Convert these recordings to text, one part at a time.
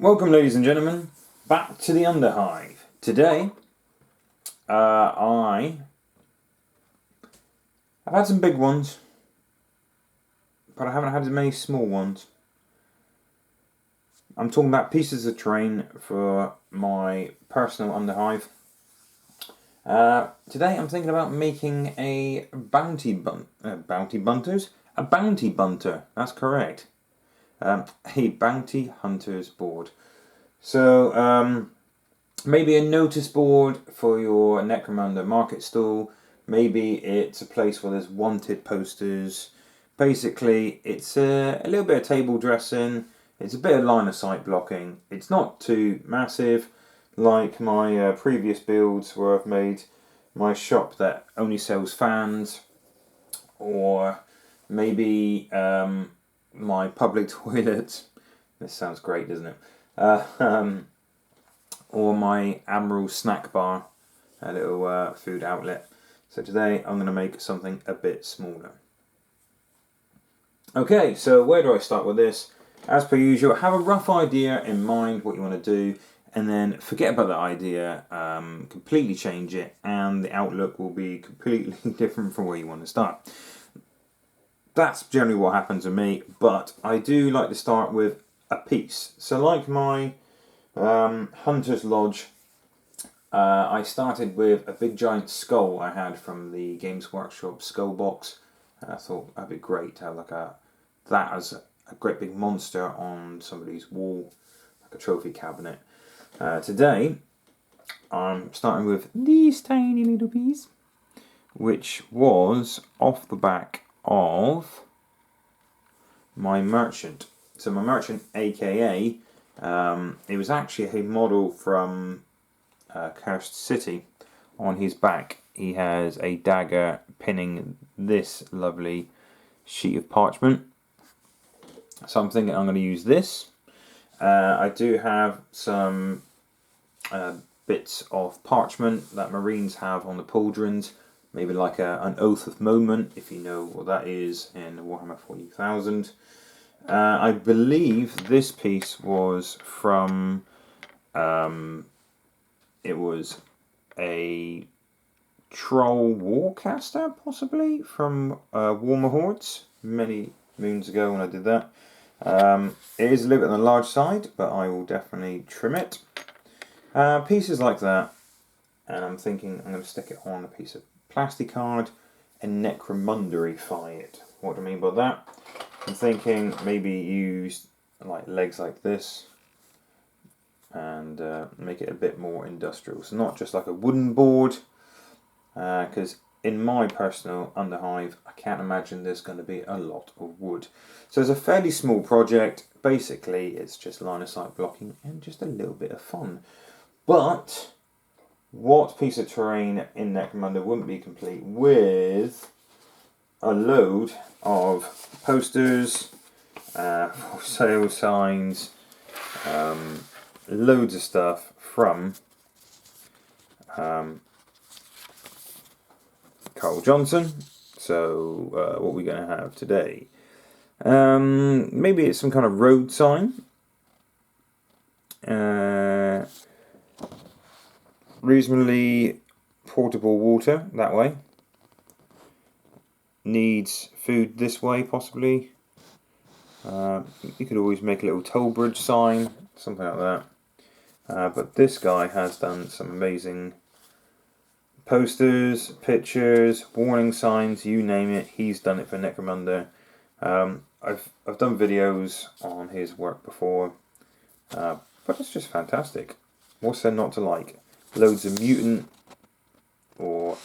Welcome, ladies and gentlemen, back to the Underhive. Today, I've had some big ones, but I haven't had as many small ones. I'm talking about pieces of terrain for my personal Underhive. Today, I'm thinking about making a bounty bunter. That's correct. A bounty hunter's board. So, maybe a notice board for your Necromunda market stall. Maybe it's a place where there's wanted posters. Basically, it's a little bit of table dressing. It's a bit of line of sight blocking. It's not too massive like my previous builds where I've made my shop that only sells fans, or maybe my public toilet. This sounds great, doesn't it? Or my Admiral snack bar, a little food outlet. So today I'm going to make something a bit smaller. Okay, so where do I start with this? As per usual, have a rough idea in mind what you want to do, and then forget about that idea, completely change it, and the outlook will be completely different from where you want to start. That's generally what happens to me, but I do like to start with a piece. So like my Hunter's Lodge, I started with a big giant skull I had from the Games Workshop skull box, and I thought that'd be great to have like that as a great big monster on somebody's wall, like a trophy cabinet. Today, I'm starting with these tiny little pieces, which was off the back of my merchant. So my merchant, aka, it was actually a model from Cursed City. On his back, he has a dagger pinning this lovely sheet of parchment. So I'm thinking I'm going to use this. I do have some bits of parchment that Marines have on the pauldrons. Maybe like an Oath of Moment, if you know what that is in Warhammer 40,000. I believe this piece was from, it was a Troll Warcaster, possibly, from Warmer Hordes, many moons ago when I did that. It is a little bit on the large side, but I will definitely trim it. Pieces like that, and I'm thinking I'm going to stick it on a piece of plastic card and Necromunda-ify it. What do I mean by that? I'm thinking maybe use like legs like this and make it a bit more industrial. So not just like a wooden board, because in my personal Underhive, I can't imagine there's going to be a lot of wood. So it's a fairly small project. Basically, it's just line of sight blocking and just a little bit of fun. But what piece of terrain in Necromunda wouldn't be complete with a load of posters, for sale signs, loads of stuff from Carl Johnson. So what are we going to have today? Maybe it's some kind of road sign. Reasonably portable water that way. Needs food this way, possibly. You could always make a little toll bridge sign, something like that. But this guy has done some amazing posters, pictures, warning signs, you name it. He's done it for Necromunda. I've done videos on his work before, but it's just fantastic. What's there not to like? Loads of mutant or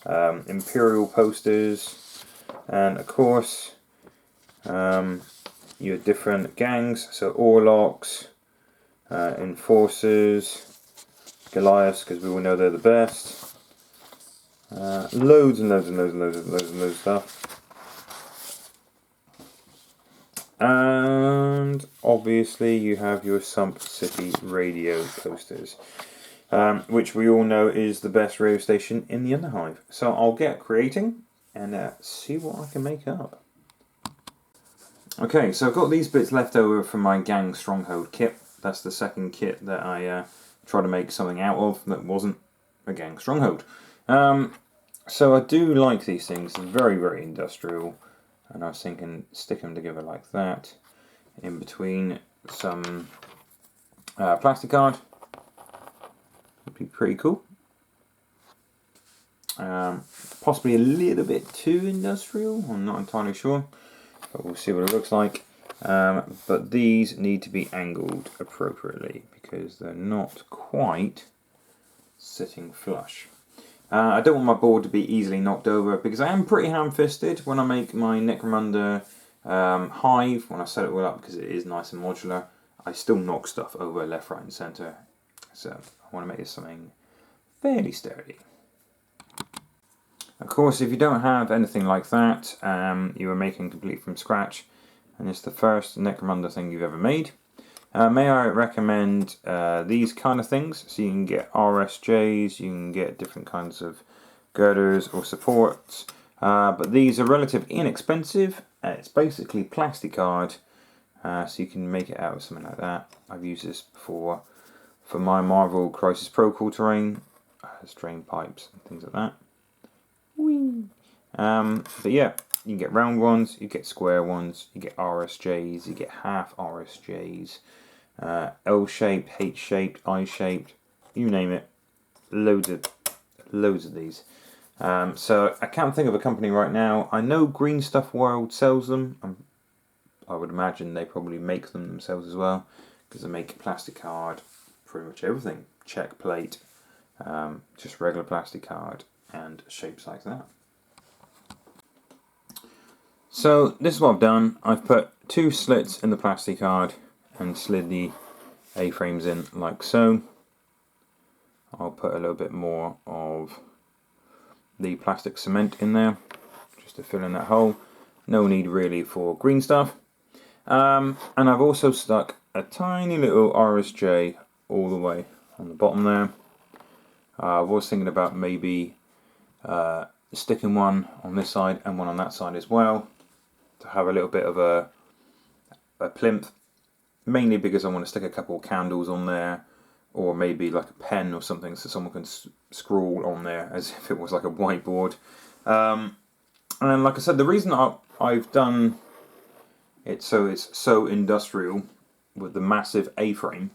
Imperial posters, and of course your different gangs, so Orlocks, Enforcers, Goliaths, because we all know they're the best. Loads and loads and loads and loads and loads and loads of stuff. And obviously you have your Sump City radio posters, which we all know is the best radio station in the Underhive. So I'll get creating and see what I can make up. Okay, so I've got these bits left over from my Gang Stronghold kit. That's the second kit that I tried to make something out of that wasn't a gang stronghold. So I do like these things. They're very, very industrial. And I was thinking stick them together like that. In between some plastic card. Would be pretty cool. Possibly a little bit too industrial. I'm not entirely sure. But we'll see what it looks like. But these need to be angled appropriately because they're not quite sitting flush. I don't want my board to be easily knocked over because I am pretty ham-fisted when I make my Necromunda hive, when I set it all up because it is nice and modular. I still knock stuff over left, right and centre. So I want to make this something fairly sturdy. Of course, if you don't have anything like that, you are making completely from scratch, and it's the first Necromunda thing you've ever made. May I recommend these kind of things? So you can get RSJs, you can get different kinds of girders or supports, but these are relatively inexpensive. It's basically plastic card, so you can make it out of something like that. I've used this before for my Marvel Crisis Protocol terrain, drain pipes and things like that. Whee! But yeah, you can get round ones, you get square ones, you get RSJs, you get half RSJs, L-shaped, H-shaped, I-shaped, you name it. Loads of these. So I can't think of a company right now. I know Green Stuff World sells them. I would imagine they probably make them themselves as well because they make plastic card, pretty much everything. Check plate, just regular plastic card and shapes like that. So this is what I've done. I've put 2 slits in the plastic card and slid the A-frames in like so. I'll put a little bit more of the plastic cement in there just to fill in that hole. No need really for green stuff. And I've also stuck a tiny little RSJ all the way on the bottom there. I was thinking about maybe sticking one on this side and one on that side as well to have a little bit of a plinth, mainly because I want to stick a couple of candles on there, or maybe like a pen or something so someone can scrawl on there as if it was like a whiteboard. And like I said, the reason I've done it so it's so industrial with the massive A-frame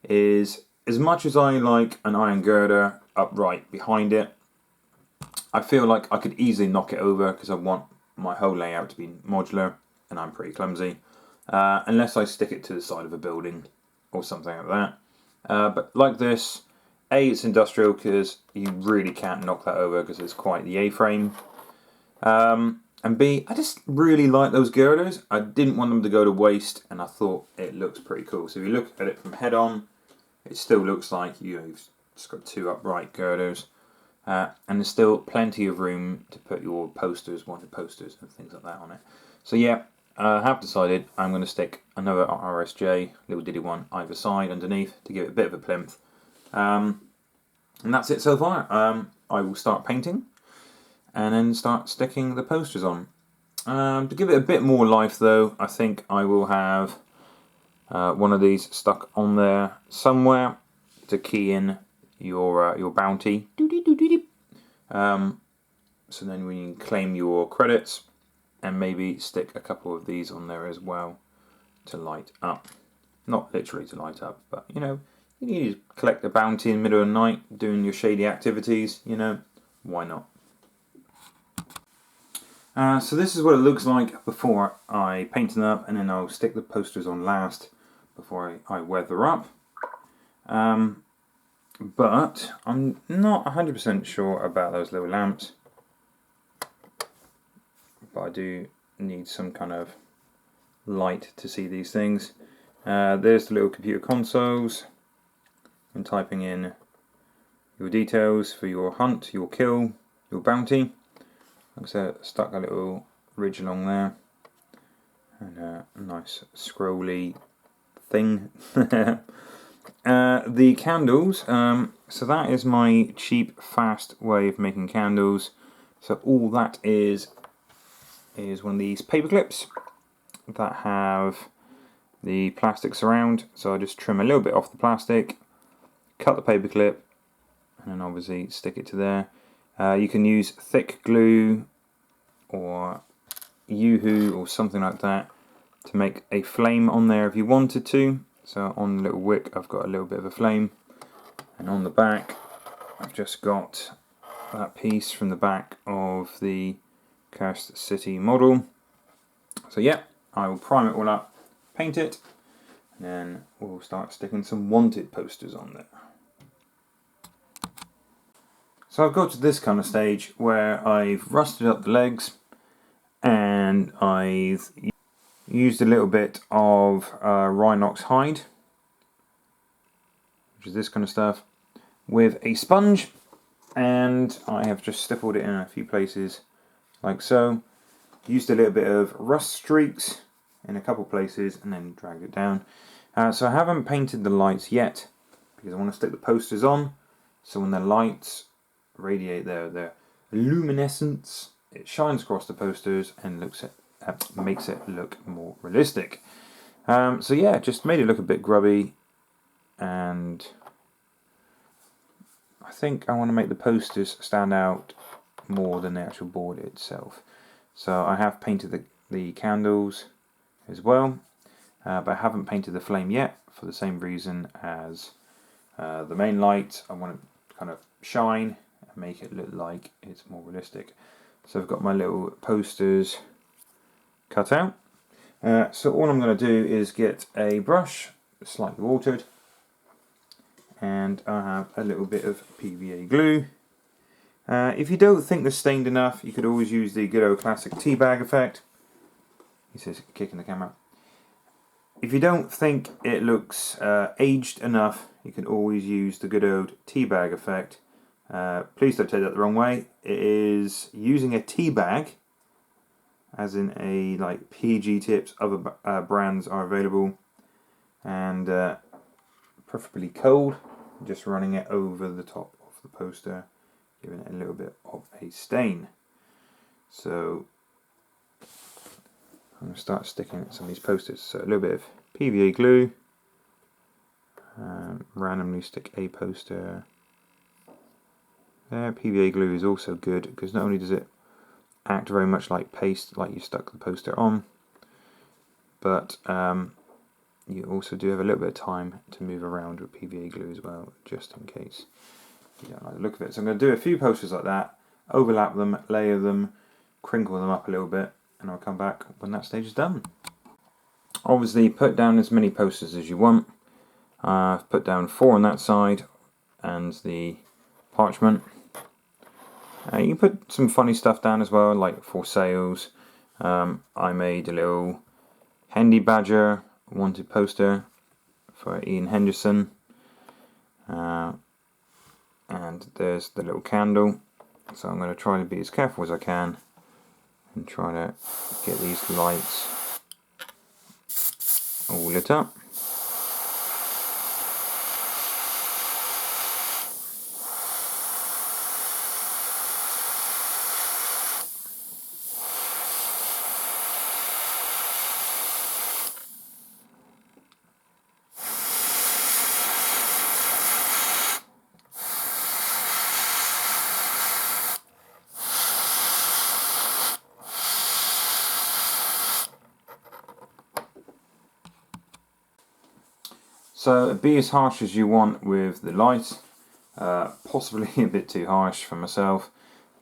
is, as much as I like an iron girder upright behind it, I feel like I could easily knock it over because I want my whole layout to be modular, and I'm pretty clumsy, unless I stick it to the side of a building or something like that. But like this, A, it's industrial because you really can't knock that over because it's quite the A-frame. And B, I just really like those girders. I didn't want them to go to waste, and I thought it looks pretty cool. So if you look at it from head on, it still looks like you've just got 2 upright girders. And there's still plenty of room to put your posters, wanted posters and things like that on it. So yeah, I have decided I'm going to stick another RSJ, little diddy one, either side underneath to give it a bit of a plinth. And that's it so far. I will start painting and then start sticking the posters on. To give it a bit more life though, I think I will have one of these stuck on there somewhere to key in your bounty. So then we can claim your credits and maybe stick a couple of these on there as well to light up. Not literally to light up, but you know, you need to collect a bounty in the middle of the night doing your shady activities, you know, why not? So this is what it looks like before I paint them up, and then I'll stick the posters on last before I weather up. But I'm not 100% sure about those little lamps. But I do need some kind of light to see these things. There's the little computer consoles. I'm typing in your details for your hunt, your kill, your bounty. Like I said, stuck a little ridge along there. And a nice scrolly thing. The candles, so that is my cheap, fast way of making candles. So all that is one of these paper clips that have the plastic surround. So I just trim a little bit off the plastic, cut the paper clip, and then obviously stick it to there. You can use thick glue or Yoo-hoo or something like that to make a flame on there if you wanted to. So on the little wick I've got a little bit of a flame, and on the back I've just got that piece from the back of the Cursed City model. So yeah, I will prime it all up, paint it, and then we'll start sticking some wanted posters on there. So I've got to this kind of stage where I've rusted up the legs and I've used a little bit of Rhinox hide, which is this kind of stuff, with a sponge, and I have just stippled it in a few places like so. Used a little bit of rust streaks in a couple places and then dragged it down. So I haven't painted the lights yet because I want to stick the posters on, so when the lights radiate their luminescence, it shines across the posters and makes it look more realistic. So yeah, just made it look a bit grubby, and I think I want to make the posters stand out more than the actual board itself. So I have painted the candles as well, but I haven't painted the flame yet for the same reason as the main light. I want to kind of shine and make it look like it's more realistic. So I've got my little posters cut out. So all I'm going to do is get a brush, slightly watered, and I have a little bit of PVA glue. If you don't think they're stained enough, you could always use the good old classic teabag effect. He says, kicking the camera. If you don't think it looks aged enough, you can always use the good old teabag effect. Please don't take that the wrong way. It is using a teabag, as in a like PG tips. Other brands are available, and preferably cold. Just running it over the top of the poster, giving it a little bit of a stain. So I'm going to start sticking some of these posters. So a little bit of PVA glue, randomly stick a poster there. PVA glue is also good because not only does it act very much like paste, like you stuck the poster on, but you also do have a little bit of time to move around with PVA glue as well, just in case you don't like the look of it. So I'm going to do a few posters like that, overlap them, layer them, crinkle them up a little bit, and I'll come back when that stage is done. Obviously put down as many posters as you want. I've put down 4 on that side and the parchment. You can put some funny stuff down as well, like for sales. I made a little Hendy Badger wanted poster for Ian Henderson. And there's the little candle. So I'm going to try to be as careful as I can and try to get these lights all lit up. So be as harsh as you want with the light, possibly a bit too harsh for myself,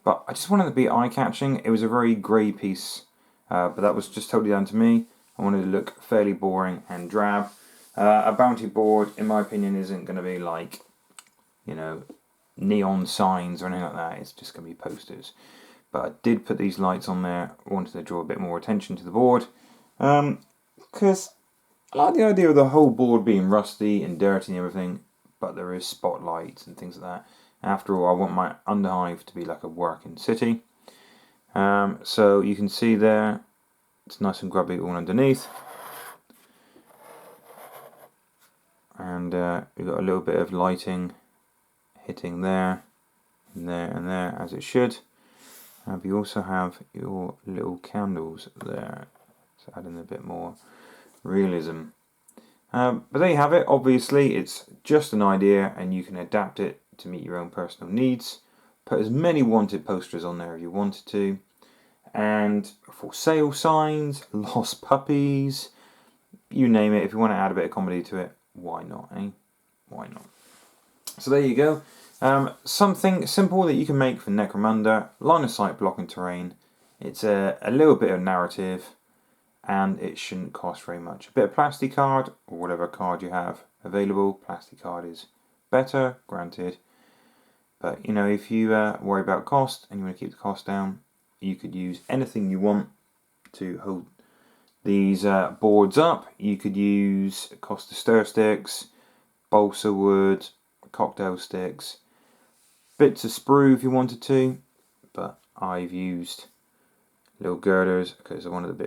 but I just wanted to be eye-catching. It was a very grey piece, but that was just totally down to me. I wanted to look fairly boring and drab. A bounty board, in my opinion, isn't going to be like, you know, neon signs or anything like that. It's just going to be posters. But I did put these lights on there. I wanted to draw a bit more attention to the board, because I like the idea of the whole board being rusty and dirty and everything, but there is spotlights and things like that. After all, I want my underhive to be like a working city. So you can see there, it's nice and grubby all underneath. And we've got a little bit of lighting hitting there, and there, and there, as it should. And you also have your little candles there, so adding a bit more realism But there you have it. Obviously, it's just an idea and you can adapt it to meet your own personal needs. Put as many wanted posters on there if you wanted to. And for sale signs, lost puppies, you name it. If you want to add a bit of comedy to it, why not, eh? Why not? So there you go. Something simple that you can make for Necromunda. Line of sight blocking terrain. It's a little bit of narrative, and it shouldn't cost very much. A bit of plastic card, or whatever card you have available. Plastic card is better, granted. But, you know, if you worry about cost, and you want to keep the cost down, you could use anything you want to hold these boards up. You could use Costa stir sticks, balsa wood, cocktail sticks, bits of sprue if you wanted to, but I've used little girders because I wanted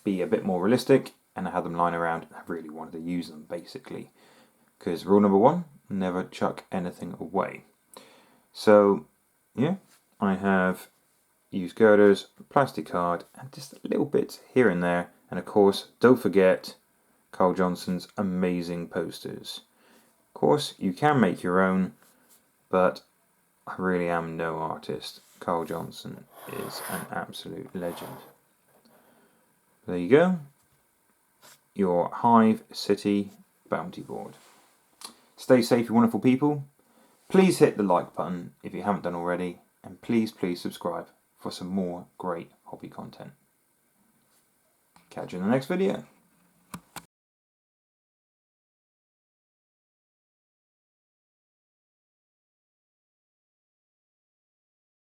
be a bit more realistic, and I had them lying around. I really wanted to use them basically, because rule number 1, never chuck anything away. So yeah, I have used girders, plastic card, and just little bits here and there, and of course don't forget Carl Johnson's amazing posters. Of course you can make your own, but I really am no artist. Carl Johnson is an absolute legend. There you go, your Hive City bounty board. Stay safe, you wonderful people. Please hit the like button if you haven't done already, and please subscribe for some more great hobby content. Catch you in the next video.